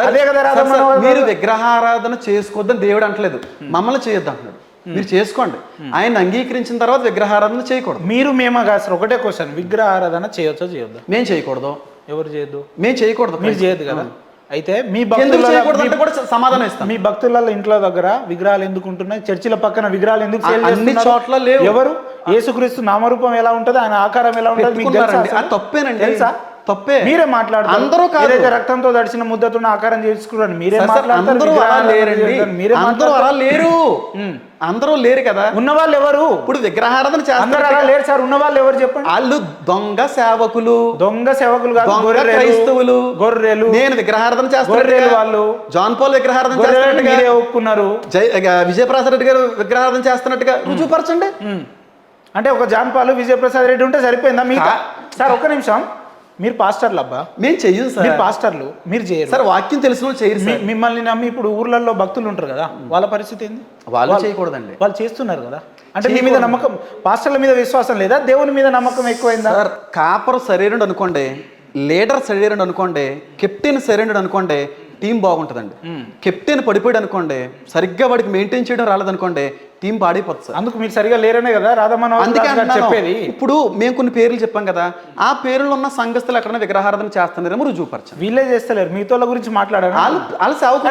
అదే కదా రాధా మనోహర్ మీరు విగ్రహారాధన చేసుకోవద్దని దేవుడు అంటలేదు, మమ్మల్ని చేయొద్దు అంటున్నాడు. మీరు చేసుకోండి, ఆయన అంగీకరించిన తర్వాత విగ్రహారాధన చేయకూడదు. మీరు మేము కాదు సార్, ఒకటే క్వశ్చన్, విగ్రహారాధన చేయొచ్చో చేయొద్దా? మేము చేయకూడదు. ఎవరు చేయొద్దు? మేము చేయకూడదు. మీరు చేయొద్దు కదా. అయితే మీ ఎందుకు చేయకూడదు అంటే భక్తుల కూడా సమాధానం ఇస్తాం. మీ భక్తుల ఇంట్లో దగ్గర విగ్రహాలు ఎందుకు ఉంటున్నాయి? చర్చిల పక్కన విగ్రహాలు ఎందుకు సేల్ అన్ని చేస్తున్నారు? చోట్ల లేవు. ఎవరు? యేసుక్రీస్తు నామరూపం ఎలా ఉంటది, ఆయన ఆకారం ఎలా ఉంటది మీకు తెలుసా? పెట్టుకున్నారండి. అది తప్పేనండి. తెలుసా? తప్పే. మీరే మాట్లాడతారు. అందరూ కాదు. ఏదైతే రక్తంతో దడిచిన ముద్దతో ఆకారం చేసుకున్నారని మీరే మాట్లాడతారు. అందరూ అలా లేరండి. మీరే అందరూ అలా లేరు. అందరూ లేరు కదా. ఉన్న వాళ్ళు ఎవరు? ఇప్పుడు విగ్రహారాధన అందరూ చేస్తారు. అలా లేరు సార్. ఉన్న వాళ్ళు ఎవరు చెప్పండి? వాళ్ళు దొంగ సేవకులు, దొంగ సేవకులు కాదు, దొంగ గొర్రెలు, క్రైస్తవులు. గొర్రెలు. నేను విగ్రహారాధన గొర్రెలు చేస్తాను. వాళ్ళు జాన్ పాల్ విగ్రహారాధన గొర్రెలు చేస్తున్నట్టుగా, మీరే ఒప్పుకున్నారు. విజయప్రసాద్ రెడ్డి గారు విగ్రహారాధన చేస్తున్నట్టుగా రుజువుపరచండి. అంటే ఒక జాన్పాలు విజయప్రసాద్ రెడ్డి ఉంటే సరిపోయిందా మీకు? సార్ ఒక్క నిమిషం, మీరు పాస్టర్లు అబ్బా, మేము చెయ్యం సార్. మీరు పాస్టర్లు, మీరు చేయరు సార్. వాక్యం తెలిసిన వాళ్ళు చేయరు సార్. మిమ్మల్ని నమ్మి ఇప్పుడు ఊర్లలో భక్తులు ఉంటారు కదా, వాళ్ళ పరిస్థితి ఏంది? వాళ్ళు చేయకూడదండి. వాళ్ళు చేస్తున్నారు కదా. అంటే మీ మీద నమ్మకం, పాస్టర్ల మీద విశ్వాసం లేదా? దేవుని మీద నమ్మకం ఎక్కువైందా? సార్, కాపర్ సరైనడు అనుకోండి, లీడర్ సరైనడు అనుకోండి, కెప్టెన్ సరైనడు అనుకోండి, టీం బాగుంటుందండి. కెప్టెన్ పడిపోయాడు అనుకోండి, సరిగ్గా వాడికి మెయింటైన్ చేయడం రాలేదనుకోండి, టీం పాడైపోతుంది సార్. అందుకు మీరు సరిగా లేరనే కదా రాధా మనోహర్ అందుకే గారు చెప్పేది. ఇప్పుడు మేము కొన్ని పేర్లు చెప్పాం కదా, ఆ పేర్లు ఉన్న సంఘస్థులు ఎక్కడైనా విగ్రహారాధన చేస్తున్నారేమో రుజువుపరచండి. వీళ్ళే చేస్తలేరు, మీతో గురించి మాట్లాడారు. వాళ్ళు సేవకులు